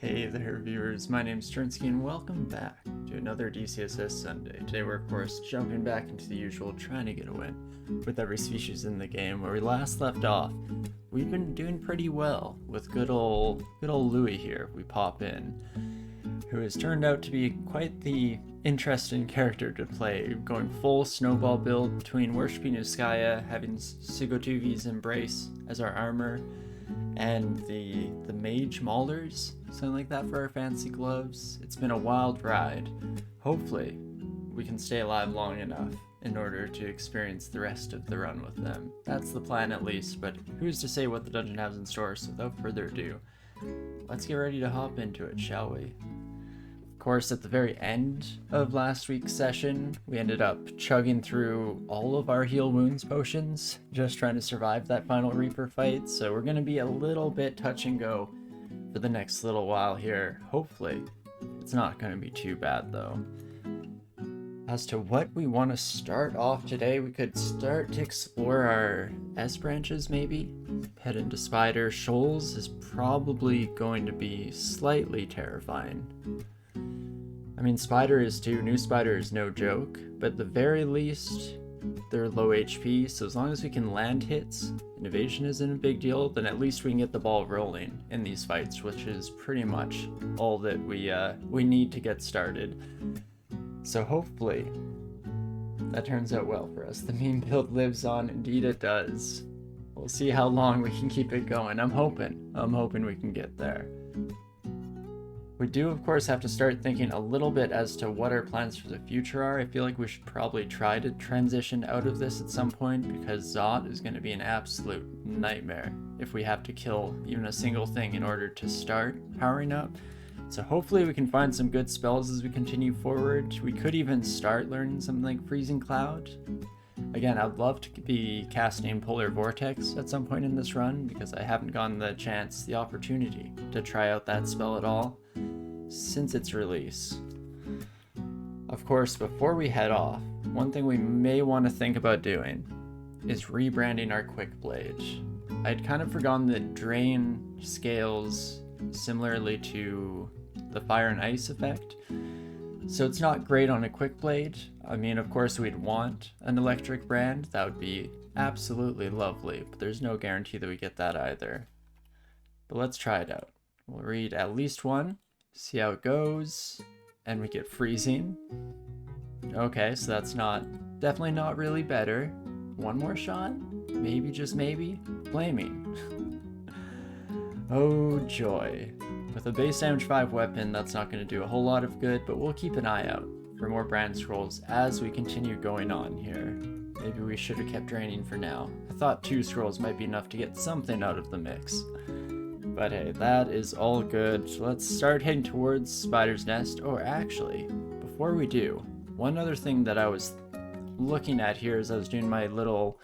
Hey there viewers, my name's Torinski and welcome back to another DCSS Sunday. Today we're of course jumping back into the usual, trying to get a win with every species in the game. Where we last left off, we've been doing pretty well with good old Louis here. We pop in, who has turned out to be quite the interesting character to play, going full snowball build between worshipping Uskaya, having Sigotuvi's Embrace as our armor, and the mage maulers, something like that for our fancy gloves. It's been a wild ride. Hopefully we can stay alive long enough in order to experience the rest of the run with them. That's the plan at least, but who's to say what the dungeon has in store? So without further ado, let's get ready to hop into it, shall we? Of course, at the very end of last week's session, we ended up chugging through all of our heal wounds potions, just trying to survive that final Reaper fight, so we're going to be a little bit touch and go for the next little while here. Hopefully, it's not going to be too bad though. As to what we want to start off today, we could start to explore our S branches maybe. Head into Spider. Shoals is probably going to be slightly terrifying. I mean, Spider is too. New Spider is no joke, but at the very least, they're low HP, so as long as we can land hits and evasion isn't a big deal, then at least we can get the ball rolling in these fights, which is pretty much all that we need to get started. So hopefully, that turns out well for us. The meme build lives on, indeed it does. We'll see how long we can keep it going. I'm hoping we can get there. We do, of course, have to start thinking a little bit as to what our plans for the future are. I feel like we should probably try to transition out of this at some point, because Zot is going to be an absolute nightmare if we have to kill even a single thing in order to start powering up. So hopefully we can find some good spells as we continue forward. We could even start learning something like Freezing Cloud. Again, I'd love to be casting Polar Vortex at some point in this run, because I haven't gotten the opportunity to try out that spell at all since its release. Of course, before we head off, one thing we may want to think about doing is rebranding our Quick Blade. I'd kind of forgotten that Drain scales similarly to the Fire and Ice effect, so it's not great on a Quick Blade. I mean, of course we'd want an electric brand, that would be absolutely lovely, but there's no guarantee that we get that either. But let's try it out. We'll read at least one, see how it goes, and we get Freezing. Okay, so that's definitely not really better. One more shot? Maybe, just maybe? Flaming. Oh joy. With a base damage 5 weapon, that's not going to do a whole lot of good, but we'll keep an eye out for more brand scrolls as we continue going on here. Maybe we should have kept draining for now. I thought 2 scrolls might be enough to get something out of the mix. But hey, that is all good. Let's start heading towards Spider's Nest. Or actually, before we do, one other thing that I was looking at here as I was doing my little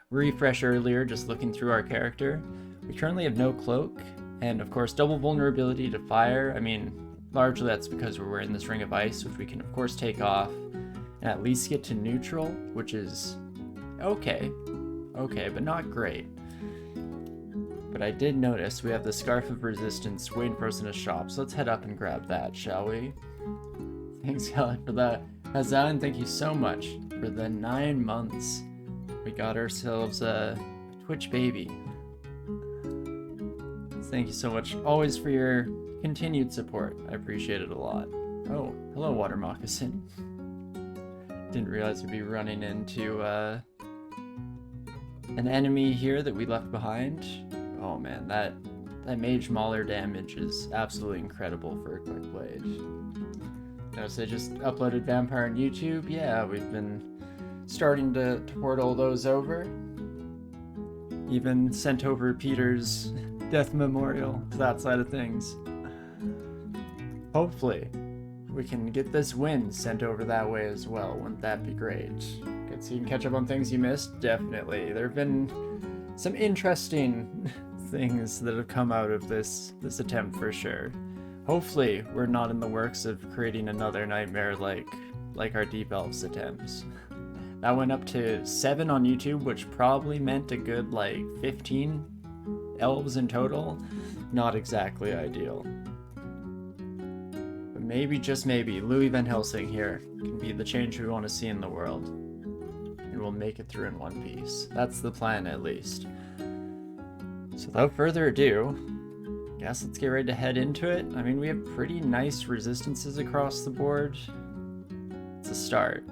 refresh earlier, just looking through our character. We currently have no cloak, and of course double vulnerability to fire. I mean, largely that's because we're wearing this Ring of Ice, which we can of course take off and at least get to neutral, which is okay, but not great. But I did notice we have the Scarf of Resistance waiting for us in a shop, so let's head up and grab that, shall we? Thanks, Kelly, for that. Hazan, thank you so much for the 9 months. We got ourselves a Twitch baby. Thank you so much, always, for your continued support. I appreciate it a lot. Oh, hello, Water Moccasin. Didn't realize we'd be running into an enemy here that we left behind. Oh man, that Mage Mauler damage is absolutely incredible for a Quick Blade. Notice I just uploaded Vampire on YouTube. Yeah, we've been starting to port all those over. Even sent over Peter's death memorial to that side of things. Hopefully, we can get this win sent over that way as well. Wouldn't that be great? Good, so you can catch up on things you missed? Definitely. There have been some interesting things that have come out of this attempt for sure. Hopefully, we're not in the works of creating another nightmare like our Deep Elves attempts. That went up to 7 on YouTube, which probably meant a good 15 elves in total. Not exactly ideal. maybe, just maybe, Louis Van Helsing here can be the change we want to see in the world. And we'll make it through in one piece. That's the plan, at least. So without further ado, I guess let's get ready to head into it. I mean, we have pretty nice resistances across the board. It's a start.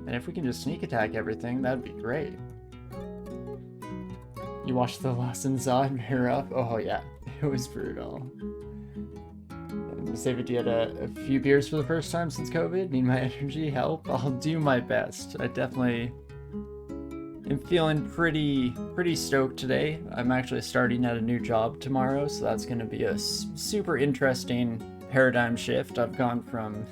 And if we can just sneak attack everything, that'd be great. You watched the lesson, saw it mirror up? Oh yeah, it was brutal. Save it, you had a few beers for the first time since COVID? Need my energy? Help? I'll do my best. I definitely am feeling pretty stoked today. I'm actually starting at a new job tomorrow, so that's going to be a super interesting paradigm shift. I've gone from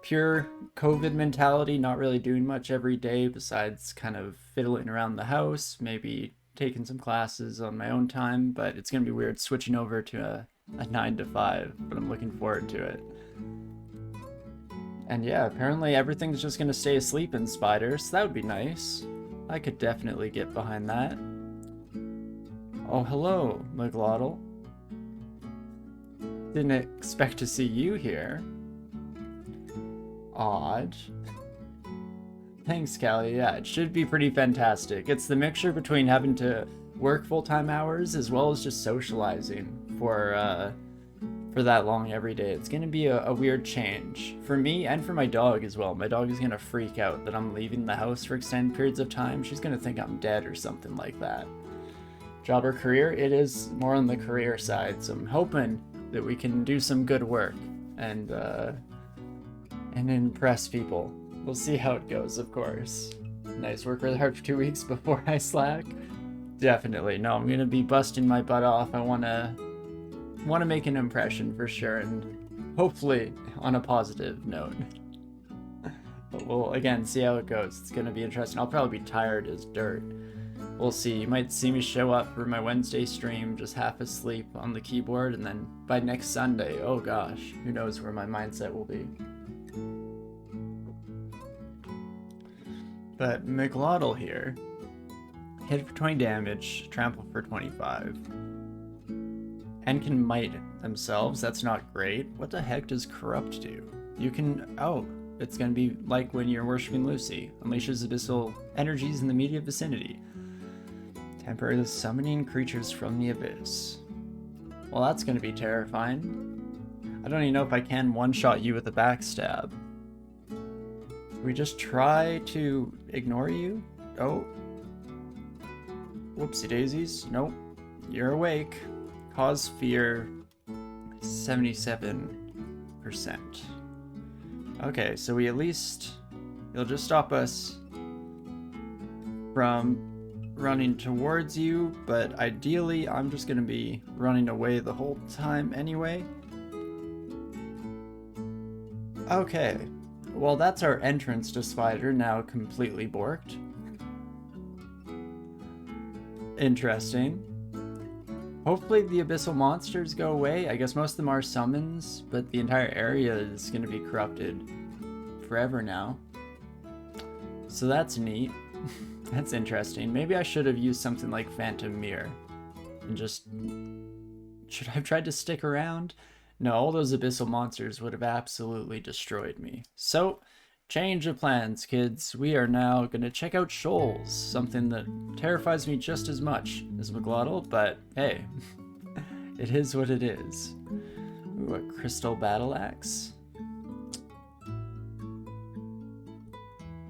pure COVID mentality, not really doing much every day besides kind of fiddling around the house, maybe taking some classes on my own time, but it's going to be weird switching over to a 9 to 5, but I'm looking forward to it. And yeah, apparently everything's just going to stay asleep in Spider, so that would be nice. I could definitely get behind that. Oh, hello, McGlottal. Didn't expect to see you here. Odd. Thanks, Callie. Yeah, it should be pretty fantastic. It's the mixture between having to work full-time hours as well as just socializing for that long every day. It's gonna be a weird change for me and for my dog as well. My dog is gonna freak out that I'm leaving the house for extended periods of time. She's gonna think I'm dead or something like that. Job or career? It is more on the career side, so I'm hoping that we can do some good work and impress people. We'll see how it goes, of course. Nice, work really hard for 2 weeks before I slack. Definitely. No, I'm gonna be busting my butt off. I wanna make an impression for sure, and hopefully on a positive note. But we'll again see how it goes. It's gonna be interesting. I'll probably be tired as dirt. We'll see. You might see me show up for my Wednesday stream just half asleep on the keyboard, and then by next Sunday, oh gosh, who knows where my mindset will be. But McGlottal here, hit for 20 damage, trample for 25. And can might themselves, that's not great. What the heck does corrupt do? You can, oh, it's gonna be like when you're worshipping Lucy. Unleashes abyssal energies in the immediate vicinity. Temporarily summoning creatures from the abyss. Well, that's gonna be terrifying. I don't even know if I can one-shot you with a backstab. We just try to ignore you? Oh. Whoopsie daisies. Nope. You're awake. Cause fear 77%. Okay, so we at least, it'll just stop us from running towards you, but ideally I'm just gonna be running away the whole time anyway. Okay. Well, that's our entrance to Spider, now completely borked. Interesting. Hopefully the abyssal monsters go away. I guess most of them are summons, but the entire area is going to be corrupted forever now. So that's neat. That's interesting. Maybe I should have used something like Phantom Mirror. And just... should I have tried to stick around? No, all those abyssal monsters would have absolutely destroyed me. So, change of plans, kids. We are now going to check out shoals, something that terrifies me just as much as McGlottal, but hey, it is what it is. Ooh, a crystal battle axe.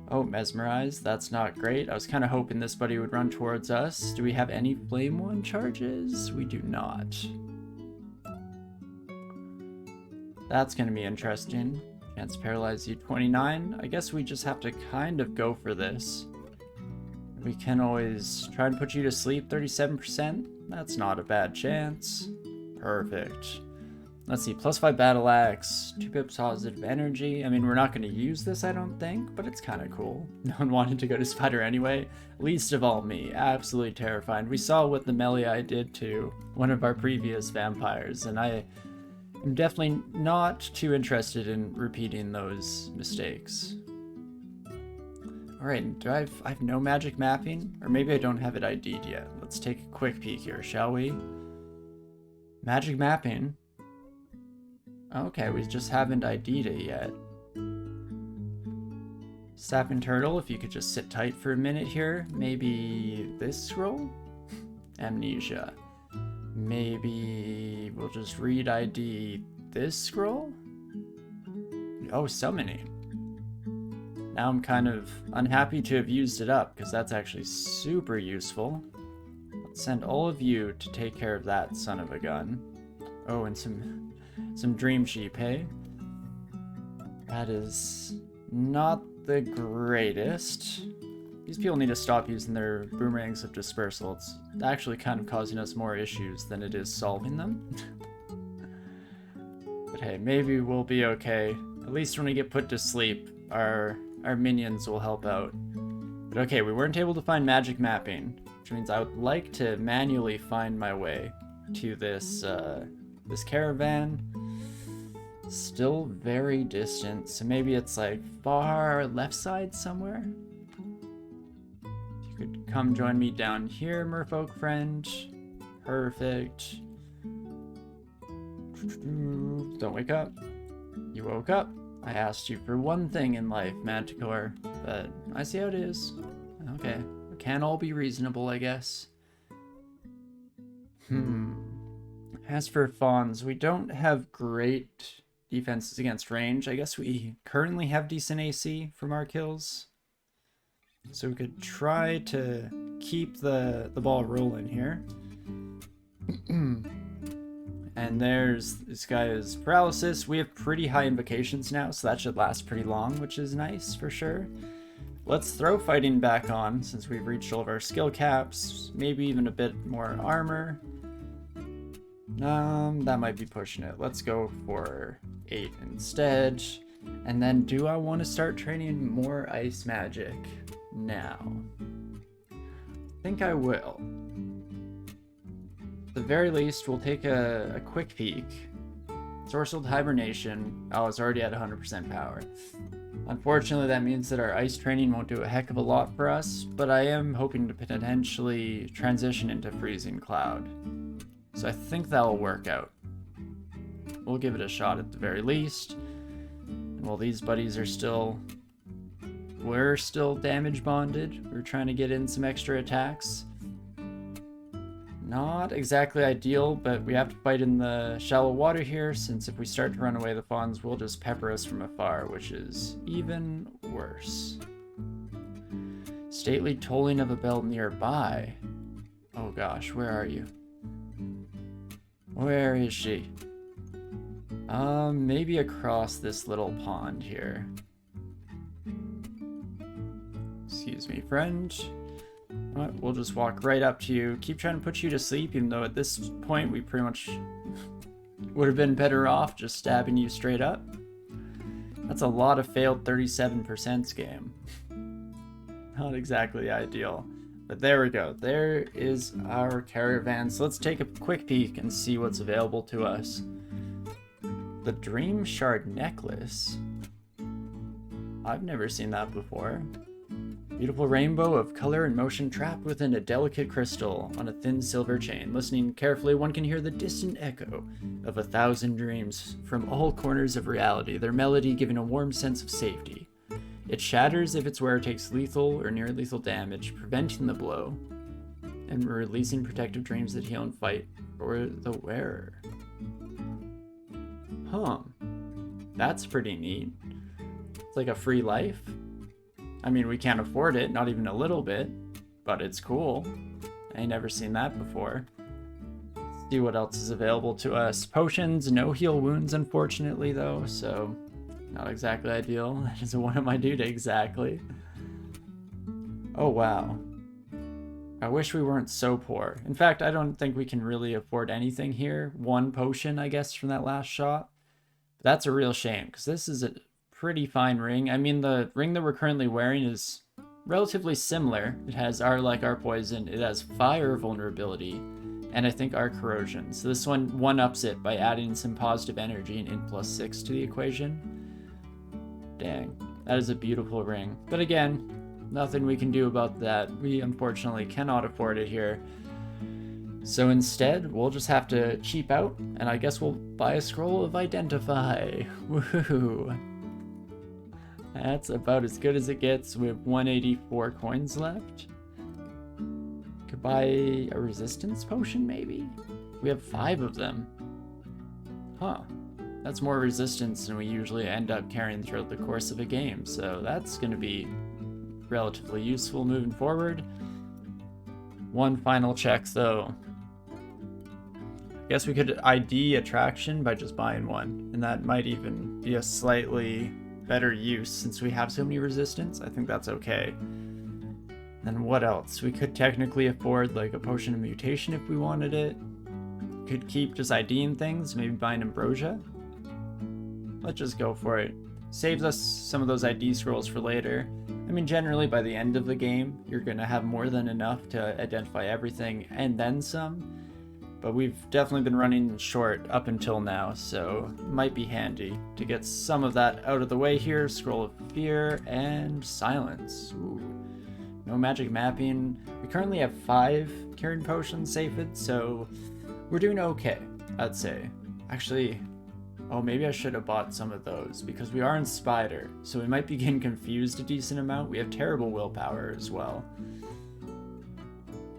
Oh, mesmerize. That's not great. I was kind of hoping this buddy would run towards us. Do we have any flame one charges? We do not. That's going to be interesting. Chance to paralyze you 29. I guess we just have to kind of go for this. We can always try and put you to sleep 37%. That's not a bad chance. Perfect. Let's see, +5 battle axe, 2 pips positive energy. I mean, we're not going to use this, I don't think, but it's kind of cool. No one wanted to go to Spider anyway. Least of all me. Absolutely terrifying. We saw what the Melee did to one of our previous vampires, and I'm definitely not too interested in repeating those mistakes. Alright, do I have no magic mapping? Or maybe I don't have it ID'd yet. Let's take a quick peek here, shall we? Magic mapping. Okay, we just haven't ID'd it yet. Sapping Turtle, if you could just sit tight for a minute here. Maybe this scroll? Amnesia. Maybe we'll just read ID this scroll? Oh, summoning. Now I'm kind of unhappy to have used it up, because that's actually super useful. Let's send all of you to take care of that son of a gun. Oh, and some dream sheep, hey? That is not the greatest. These people need to stop using their boomerangs of dispersal. It's actually kind of causing us more issues than it is solving them. But hey, maybe we'll be okay. At least when we get put to sleep, our minions will help out. But okay, we weren't able to find magic mapping, which means I would like to manually find my way to this this caravan. Still very distant, so maybe it's like far left side somewhere. You could come join me down here, merfolk friend. Perfect. Don't wake up. You woke up. I asked you for one thing in life, Manticore, but I see how it is. Okay, we can't all be reasonable, I guess. As for fawns, we don't have great defenses against range. I guess we currently have decent AC from our kills. So we could try to keep the ball rolling here. And there's this guy's paralysis. We have pretty high invocations now, so that should last pretty long, which is nice for sure. Let's throw fighting back on since we've reached all of our skill caps. Maybe even a bit more armor. That might be pushing it. Let's go for 8 instead. And then do I want to start training more ice magic now? I think I will. At the very least, we'll take a quick peek. Sorcelled Hibernation. Oh, it's already at 100% power. Unfortunately, that means that our ice training won't do a heck of a lot for us, but I am hoping to potentially transition into Freezing Cloud. So I think that'll work out. We'll give it a shot at the very least. And while these buddies are still... We're still damage bonded. We're trying to get in some extra attacks. Not exactly ideal, but we have to fight in the shallow water here, since if we start to run away, the fawns will just pepper us from afar, which is even worse. Stately tolling of a bell nearby. Oh gosh, where are you? Where is she? Maybe across this little pond here. Excuse me, friend. We'll just walk right up to you. Keep trying to put you to sleep, even though at this point we pretty much would have been better off just stabbing you straight up. That's a lot of failed 37% scam. Not exactly ideal. But there we go. There is our caravan. So let's take a quick peek and see what's available to us. The Dream Shard Necklace. I've never seen that before. Beautiful rainbow of color and motion trapped within a delicate crystal on a thin silver chain. Listening carefully, one can hear the distant echo of 1,000 dreams from all corners of reality, their melody giving a warm sense of safety. It shatters if its wearer takes lethal or near lethal damage, preventing the blow, and releasing protective dreams that heal and fight for the wearer. Huh. That's pretty neat. It's like a free life. I mean, we can't afford it, not even a little bit, but it's cool. I ain't never seen that before. Let's see what else is available to us. Potions, no heal wounds, unfortunately, though, so not exactly ideal. That is one of my dude exactly. Oh, wow. I wish we weren't so poor. In fact, I don't think we can really afford anything here. One potion, I guess, from that last shot. But that's a real shame, because this is a pretty fine ring. I mean, the ring that we're currently wearing is relatively similar. It has our poison, it has fire vulnerability, and I think our corrosion. So this one ups it by adding some positive energy and int +6 to the equation. Dang, that is a beautiful ring. But again, nothing we can do about that. We unfortunately cannot afford it here. So instead, we'll just have to cheap out, and I guess we'll buy a scroll of identify. Woohoo! That's about as good as it gets. We have 184 coins left. Could buy a resistance potion, maybe? We have 5 of them. Huh. That's more resistance than we usually end up carrying throughout the course of a game, so that's going to be relatively useful moving forward. One final check, though. I guess we could ID attraction by just buying one, and that might even be a slightly better use since we have so many resistance. I think that's okay. Then what else? We could technically afford like a potion of mutation if we wanted it. Could keep just IDing things, maybe buy an ambrosia. Let's just go for it. Saves us some of those ID scrolls for later. I mean, generally by the end of the game, you're gonna have more than enough to identify everything and then some. But we've definitely been running short up until now, so it might be handy to get some of that out of the way here. Scroll of Fear and Silence. Ooh. No magic mapping. We currently have 5 curing potions safed, so we're doing okay, I'd say. Actually, oh, maybe I should have bought some of those, because we are in Spider, so we might be getting confused a decent amount. We have terrible willpower as well.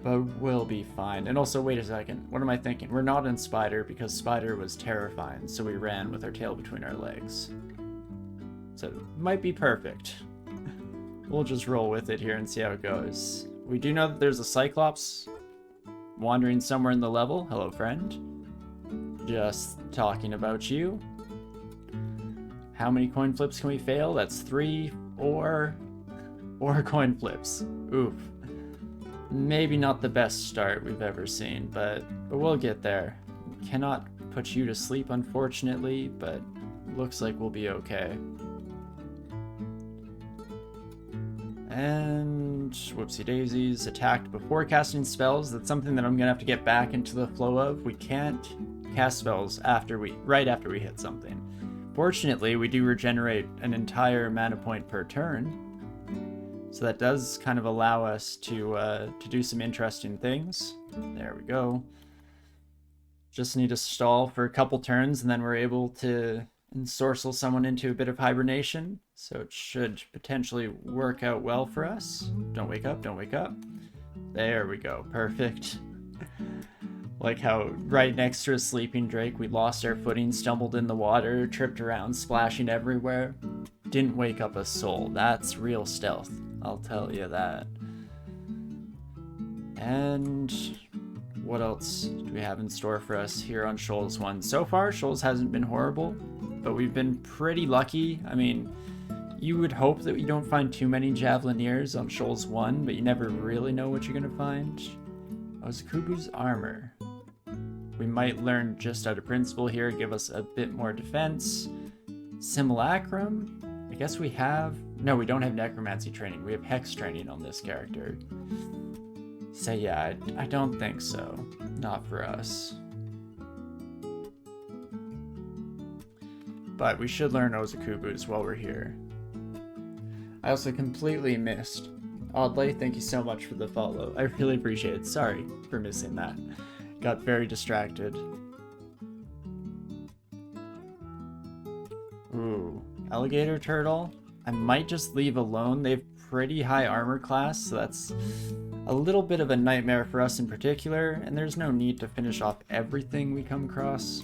But we'll be fine. And also, wait a second, what am I thinking? We're not in Spider because Spider was terrifying, so we ran with our tail between our legs. So it might be perfect. We'll just roll with it here and see how it goes. We do know that there's a Cyclops wandering somewhere in the level. Hello, friend. Just talking about you. How many coin flips can we fail? That's 3, 4 coin flips. Oof. Maybe not the best start we've ever seen, but we'll get there. Cannot put you to sleep, unfortunately, but looks like we'll be okay. And whoopsie daisies, attacked before casting spells. That's something that I'm gonna have to get back into the flow of. We can't cast spells right after we hit something. Fortunately, we do regenerate an entire mana point per turn, so that does kind of allow us to do some interesting things. There we go. Just need to stall for a couple turns, and then we're able to ensorcel someone into a bit of hibernation. So it should potentially work out well for us. Don't wake up, don't wake up. There we go, perfect. Like how right next to a sleeping drake, we lost our footing, stumbled in the water, tripped around, splashing everywhere. Didn't wake up a soul. That's real stealth, I'll tell you that. And what else do we have in store for us here on Shoals 1? So far, Shoals hasn't been horrible, but we've been pretty lucky. I mean, you would hope that you don't find too many Javelineers on Shoals 1, but you never really know what you're gonna find. Ozakubu's armor. We might learn just out of principle here, give us a bit more defense. Simulacrum? I guess we have... No, we don't have necromancy training. We have hex training on this character. So yeah, I don't think so. Not for us. But we should learn Ozakubu's while we're here. I also completely missed. Oddly, thank you so much for the follow. I really appreciate it. Sorry for missing that. Got very distracted. Ooh, Alligator Turtle. I might just leave alone. They have pretty high armor class, so that's a little bit of a nightmare for us in particular, and there's no need to finish off everything we come across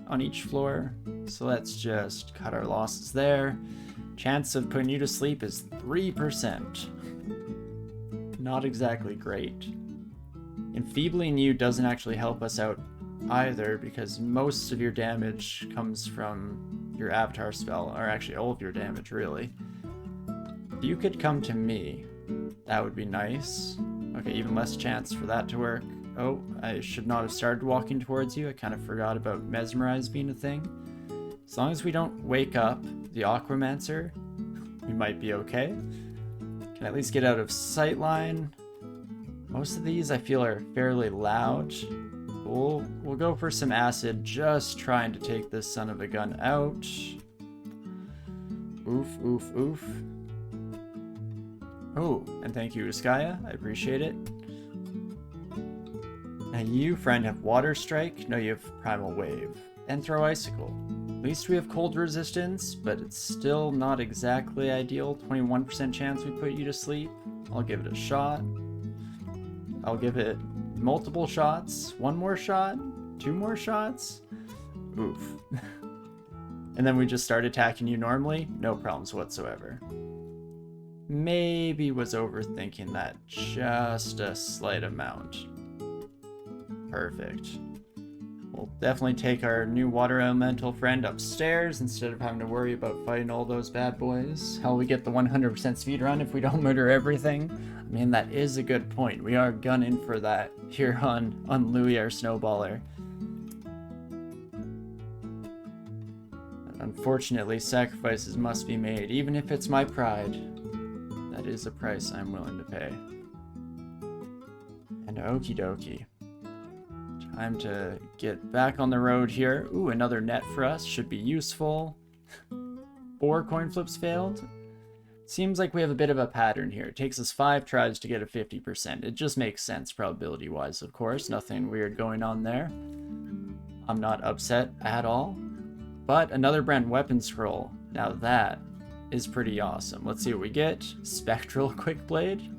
on each floor. So let's just cut our losses there. Chance of putting you to sleep is 3%. Not exactly great. Enfeebling you doesn't actually help us out either, because most of your damage comes from your avatar spell, or actually all of your damage, really. If you could come to me, that would be nice. Okay, even less chance for that to work. Oh, I should not have started walking towards you. I kind of forgot about Mesmerize being a thing. As long as we don't wake up the Aquamancer, we might be okay. Can at least get out of sight line. Most of these I feel are fairly loud. We'll go for some acid, just trying to take this son of a gun out. Oof, oof, oof. Oh, and thank you, Uskaya. I appreciate it. Now you, friend, have Water Strike. No, you have Primal Wave. And Throw Icicle. At least we have Cold Resistance, but it's still not exactly ideal. 21% chance we put you to sleep. I'll give it a shot. I'll give it multiple shots. One more shot? 2 more shots? Oof. And then we just start attacking you normally? No problems whatsoever. Maybe was overthinking that just a slight amount. Perfect. We'll definitely take our new water elemental friend upstairs instead of having to worry about fighting all those bad boys. Hell, we get the 100% speed run if we don't murder everything. I mean, that is a good point. We are gunning for that here on Louis, our snowballer. Unfortunately, sacrifices must be made, even if it's my pride. That is a price I'm willing to pay. And okie dokie. Time to get back on the road here. Ooh, another net for us. Should be useful. 4 coin flips failed. Seems like we have a bit of a pattern here. It takes us 5 tries to get a 50%. It just makes sense probability-wise, of course. Nothing weird going on there. I'm not upset at all. But another brand weapon scroll. Now that is pretty awesome. Let's see what we get. Spectral Quick Blade.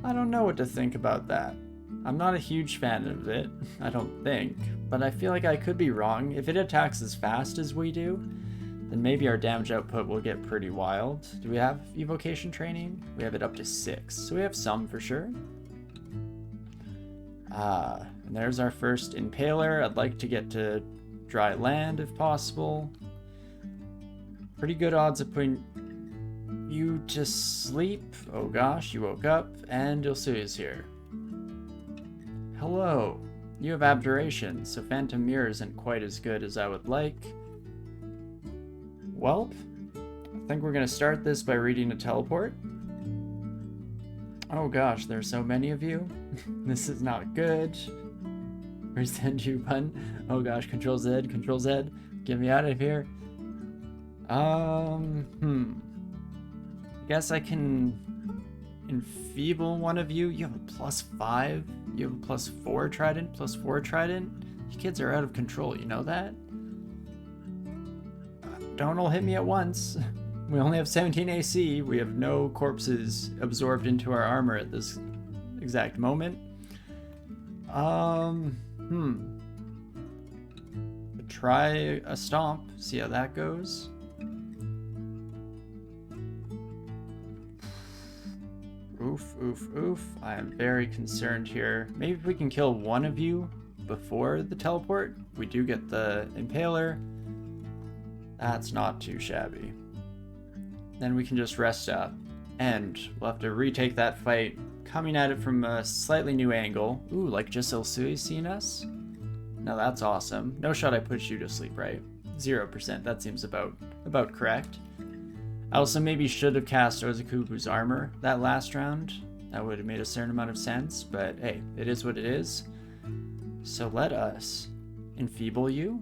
I don't know what to think about that. I'm not a huge fan of it, I don't think, but I feel like I could be wrong. If it attacks as fast as we do, then maybe our damage output will get pretty wild. Do we have evocation training? We have it up to 6, so we have some for sure. And there's our first impaler. I'd like to get to dry land if possible. Pretty good odds of putting you to sleep. Oh gosh, you woke up, and Ilsui's here. Hello. You have Abjuration, so Phantom Mirror isn't quite as good as I would like. Welp, I think we're gonna start this by reading a teleport. Oh gosh, there's so many of you. This is not good. Resend you button. Oh gosh, Control Z, Control Z. Get me out of here. Guess I can enfeeble one of you. You have a +5. You have a +4 trident, +4 trident. You kids are out of control, you know that? Don't all hit me at once. We only have 17 AC. We have no corpses absorbed into our armor at this exact moment. Try a stomp, see how that goes. Oof, oof, oof. I am very concerned here. Maybe if we can kill one of you before the teleport, we do get the impaler. That's not too shabby. Then we can just rest up, and we'll have to retake that fight, coming at it from a slightly new angle. Ooh, like just Ilsui seeing us? Now that's awesome. No shot I put you to sleep, right? 0%, that seems about correct. I also maybe should have cast Ozakubu's armor that last round. That would have made a certain amount of sense, but hey, it is what it is. So let us enfeeble you.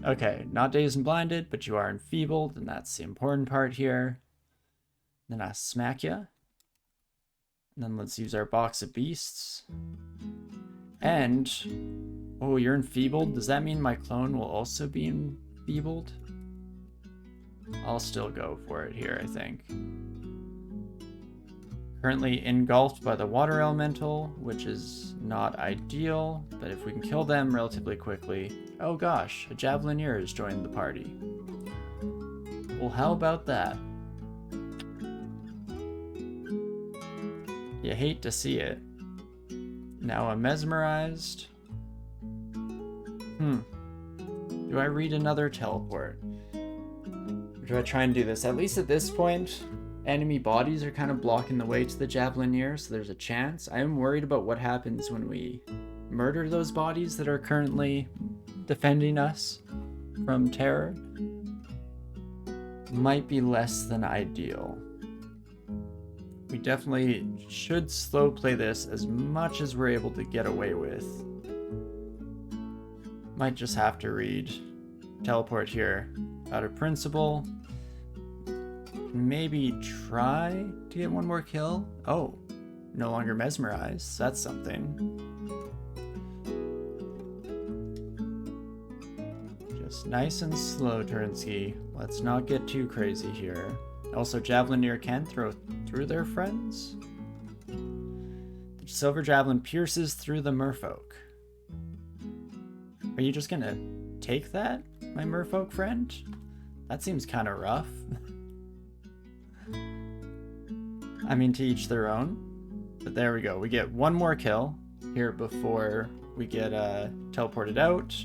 Okay, not dazed and blinded, but you are enfeebled, and that's the important part here. Then I smack you. And then let's use our box of beasts. And, oh, you're enfeebled? Does that mean my clone will also be enfeebled? I'll still go for it here, I think. Currently engulfed by the water elemental, which is not ideal, but if we can kill them relatively quickly... Oh gosh, a Javelineer has joined the party. Well, how about that? You hate to see it. Now I'm mesmerized. Do I read another teleport? Or do I try and do this? At least at this point, enemy bodies are kind of blocking the way to the Javelineer, so there's a chance. I am worried about what happens when we murder those bodies that are currently defending us from terror. Might be less than ideal. We definitely should slow play this as much as we're able to get away with. Might just have to read teleport here out of principle. maybe try to get one more kill. Oh, no longer mesmerized. That's something. Just nice and slow, Torinski. Let's not get too crazy here. Also, Javelinier can throw through their friends. The Silver Javelin pierces through the merfolk. Are you just gonna take that, my merfolk friend? That seems kind of rough. I mean, to each their own. But there we go. We get one more kill here before we get teleported out.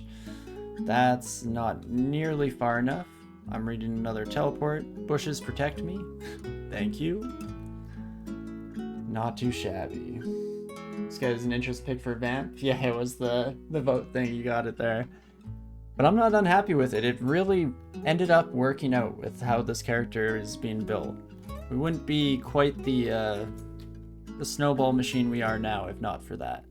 That's not nearly far enough. I'm reading another teleport. Bushes protect me. Thank you. Not too shabby. This guy's an interest pick for Vamp. Yeah, it was the vote thing. You got it there. But I'm not unhappy with it. It really ended up working out with how this character is being built. We wouldn't be quite the snowball machine we are now if not for that.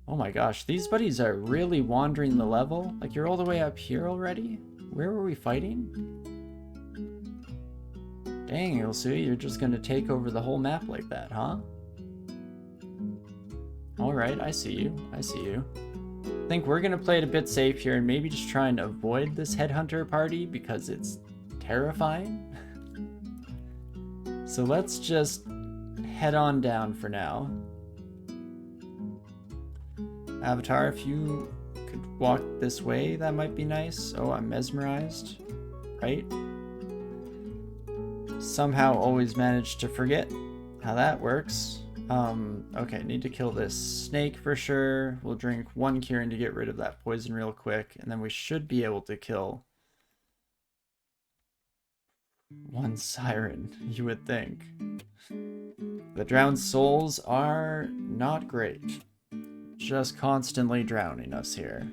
Oh my gosh, these buddies are really wandering the level. Like, you're all the way up here already? Where were we fighting? Dang, Ilsu, you're just gonna take over the whole map like that, huh? Alright, I see you. I see you. I think we're gonna play it a bit safe here and maybe just try and avoid this headhunter party because it's terrifying. So let's just head on down for now. Avatar, if you could walk this way, that might be nice. Oh, I'm mesmerized. Right? Somehow always manage to forget how that works. Okay, need to kill this snake for sure. We'll drink one Kirin to get rid of that poison real quick, and then we should be able to kill one siren, you would think. The drowned souls are not great. Just constantly drowning us here.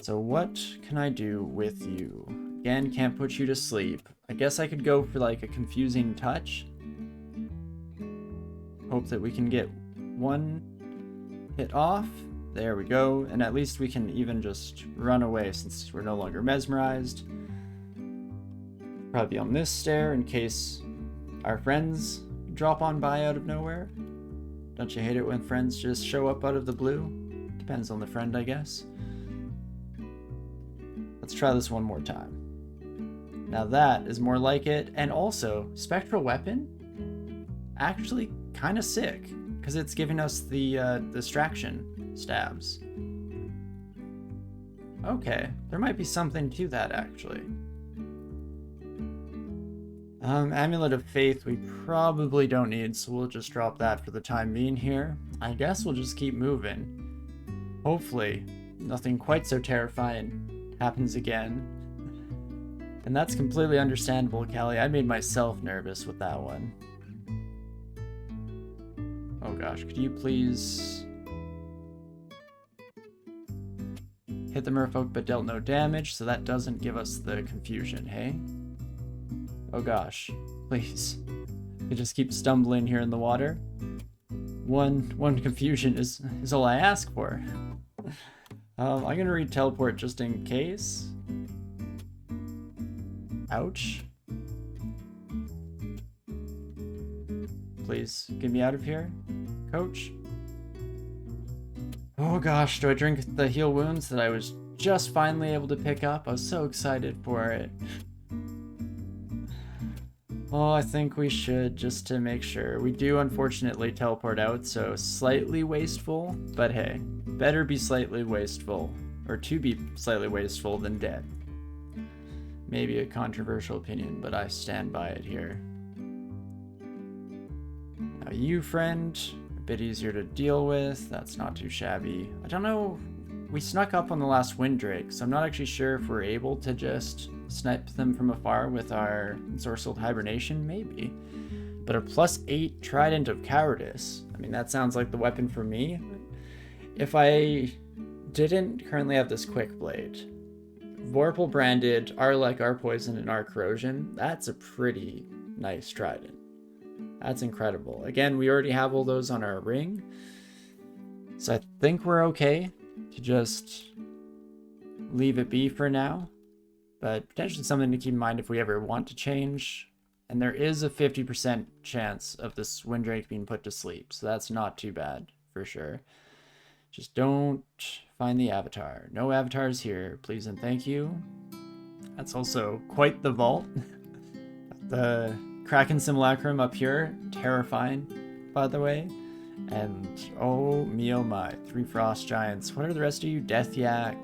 So what can I do with you? Again, can't put you to sleep. I guess I could go for like a confusing touch. Hope that we can get one hit off. There we go. And at least we can even just run away since we're no longer mesmerized. Probably on this stair in case our friends drop on by out of nowhere. Don't you hate it when friends just show up out of the blue? Depends on the friend, I guess. Let's try this one more time. Now that is more like it. And also, Spectral Weapon, actually kind of sick, because it's giving us the distraction stabs. Okay, there might be something to that, actually. Amulet of Faith we probably don't need, so we'll just drop that for the time being here. I guess we'll just keep moving. Hopefully, nothing quite so terrifying happens again. And that's completely understandable, Callie. I made myself nervous with that one. Oh gosh, could you please hit the merfolk but dealt no damage, so that doesn't give us the confusion, hey? Oh gosh, please. You just keep stumbling here in the water. One confusion is all I ask for. I'm gonna read teleport just in case. Ouch. Please, get me out of here, coach. Oh gosh, do I drink the heal wounds that I was just finally able to pick up? I was so excited for it. Oh, I think we should, just to make sure. We do unfortunately teleport out, so slightly wasteful, but hey, better be slightly wasteful, or to be slightly wasteful than dead. Maybe a controversial opinion, but I stand by it here. Now you, friend, a bit easier to deal with. That's not too shabby. I don't know, we snuck up on the last Windrake, so I'm not actually sure if we're able to just snipe them from afar with our Ensorcelled Hibernation, maybe. But a +8 Trident of Cowardice, I mean, that sounds like the weapon for me. If I didn't currently have this Quick Blade, Vorpal branded, Arlec, Poison, and Corrosion, that's a pretty nice Trident. That's incredible. Again, we already have all those on our ring, so I think we're okay to just leave it be for now. but potentially something to keep in mind if we ever want to change. And there is a 50% chance of this Windrake being put to sleep, so that's not too bad, for sure. Just don't find the avatar. No avatars here, please and thank you. That's also quite the vault. The Kraken Simulacrum up here, terrifying, by the way. And oh me oh my, 3 Frost Giants. What are the rest of you? Death Yak.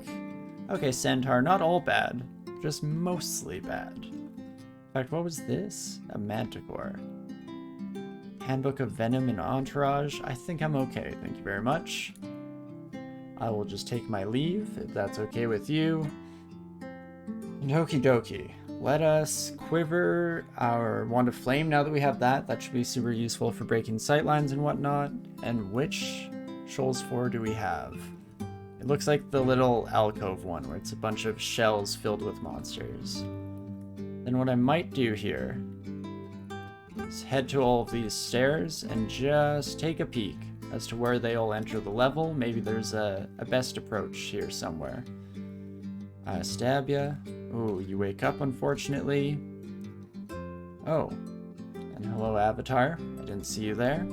Okay, Centaur, not all bad, just mostly bad. In fact, what was this? A Manticore. Handbook of Venom and Entourage. I think I'm okay, thank you very much. I will just take my leave, if that's okay with you. And okie dokie. Let us quiver our Wand of Flame now that we have that. That should be super useful for breaking sightlines and whatnot. And which Shoals 4 do we have? It looks like the little alcove one, where it's a bunch of shells filled with monsters. Then what I might do here is head to all of these stairs and just take a peek as to where they all enter the level. Maybe there's a best approach here somewhere. Stab ya. Ooh, you wake up, unfortunately. Oh. And hello, Avatar. I didn't see you there.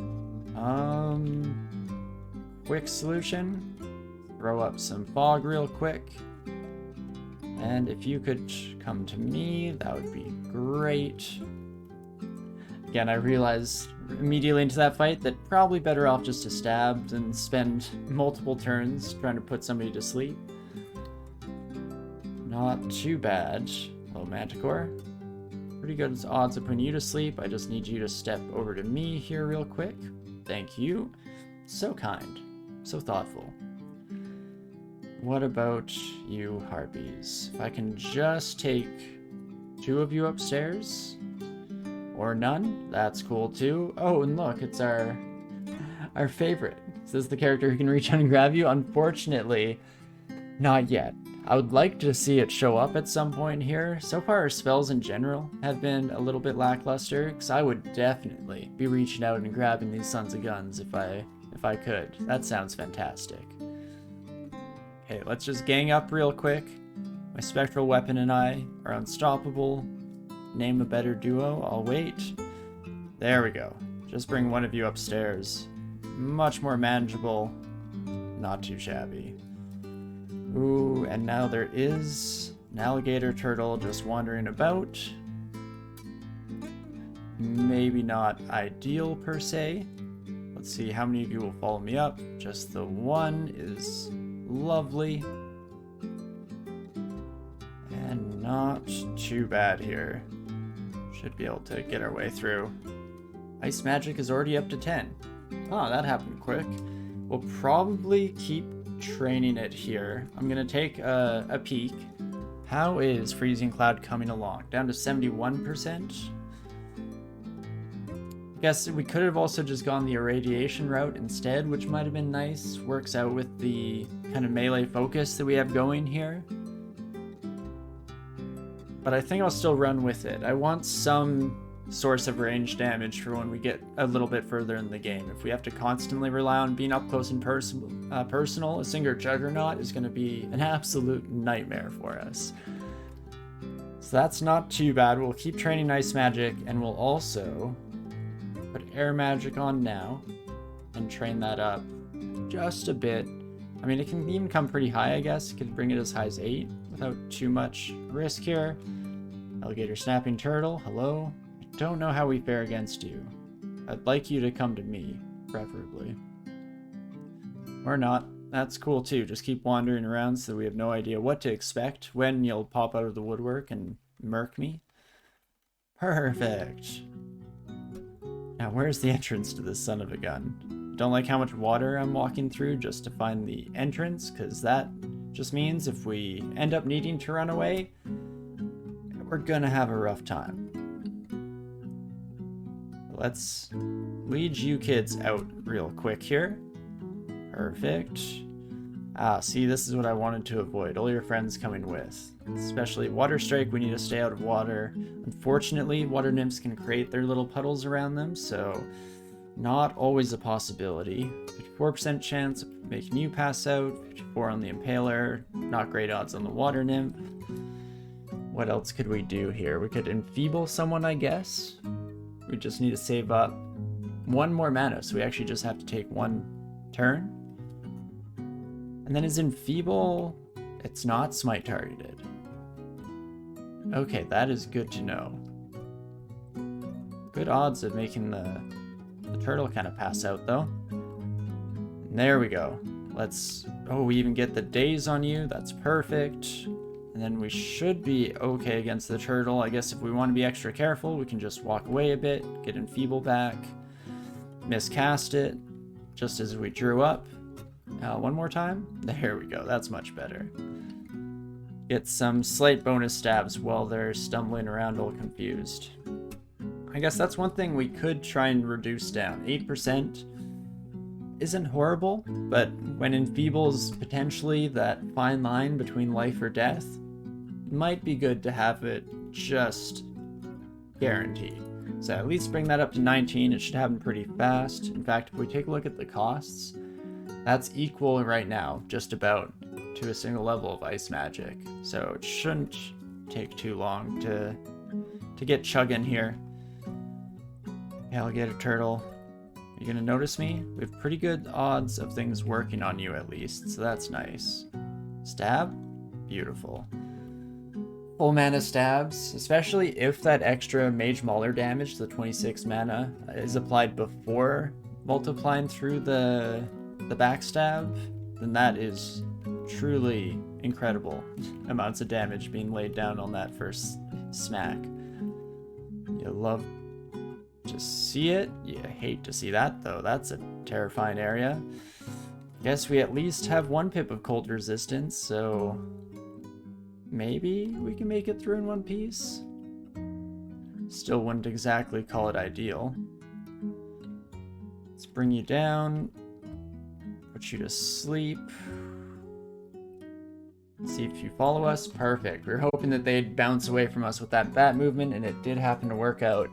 Quick solution. Throw up some fog real quick. And if you could come to me, that would be great. Again, I realized immediately into that fight that probably better off just to stab than spend multiple turns trying to put somebody to sleep. Not too bad. Hello, Manticore. Pretty good odds of putting you to sleep. I just need you to step over to me here real quick. Thank you. So kind. So thoughtful. What about you, Harpies? If I can just take 2 of you upstairs, or none, that's cool too. Oh, and look, it's our favorite. Is this the character who can reach out and grab you? Unfortunately, not yet. I would like to see it show up at some point here. So far, our spells in general have been a little bit lackluster, because I would definitely be reaching out and grabbing these sons of guns if I could. That sounds fantastic. Okay, let's just gang up real quick. My spectral weapon and I are unstoppable. Name a better duo. I'll wait. There we go. Just bring one of you upstairs. Much more manageable. Not too shabby. Ooh, and now there is an alligator turtle just wandering about. Maybe not ideal per se. Let's see how many of you will follow me up. Just the one is lovely. And not too bad here. Should be able to get our way through. Ice magic is already up to 10. Oh, that happened quick. We'll probably keep training it here. I'm gonna take a peek. How is Freezing Cloud coming along? Down to 71%. I guess we could have also just gone the irradiation route instead, which might have been nice. Works out with the kind of melee focus that we have going here. But I think I'll still run with it. I want some source of range damage for when we get a little bit further in the game. If we have to constantly rely on being up close and personal, a Singer Juggernaut is going to be an absolute nightmare for us. So that's not too bad. We'll keep training Ice Magic, and we'll also put Air Magic on now and train that up just a bit. I mean, it can even come pretty high, I guess. Could bring it as high as 8 without too much risk here. Alligator Snapping Turtle, hello. I don't know how we fare against you. I'd like you to come to me, preferably. Or not. That's cool too. Just keep wandering around so we have no idea what to expect when you'll pop out of the woodwork and murk me. Perfect. Now, where's the entrance to this son of a gun? Don't like how much water I'm walking through just to find the entrance, because that just means if we end up needing to run away, we're gonna have a rough time. Let's lead you kids out real quick here. Perfect. Ah, see, this is what I wanted to avoid. All your friends coming with. Especially Water Strike, we need to stay out of water. Unfortunately, water nymphs can create their little puddles around them, so not always a possibility. 54% chance of making you pass out, 54 on the Impaler, not great odds on the Water Nymph. What else could we do here? We could enfeeble someone, I guess. We just need to save up 1 more mana, so we actually just have to take 1 turn. And then is enfeeble... It's not smite targeted. Okay, that is good to know. Good odds of making the turtle kind of pass out, though. And there we go. Let's... Oh, we even get the daze on you. That's perfect. And then we should be okay against the turtle. I guess if we want to be extra careful, we can just walk away a bit, get enfeeble back, miscast it, just as we drew up. 1 more time. There we go. That's much better. Get some slight bonus stabs while they're stumbling around all confused. I guess that's one thing we could try and reduce down. 8% isn't horrible, but when enfeebles potentially that fine line between life or death, it might be good to have it just guaranteed. So at least bring that up to 19. It should happen pretty fast. In fact, if we take a look at the costs, that's equal right now, just about, to a single level of ice magic. So it shouldn't take too long to get chugging here. Alligator Turtle, you gonna notice me? We have pretty good odds of things working on you at least, so that's nice. Stab? Beautiful. Full mana stabs, especially if that extra Mage Mauler damage, the 26 mana, is applied before multiplying through the backstab, then that is truly incredible amounts of damage being laid down on that first smack. You love to see it. You hate to see that, though. That's a terrifying area. Guess we at least have 1 pip of cold resistance, so maybe we can make it through in 1 piece. Still wouldn't exactly call it ideal. Let's bring you down, put you to sleep. See if you follow us. Perfect. We were hoping that they'd bounce away from us with that bat movement, and it did happen to work out.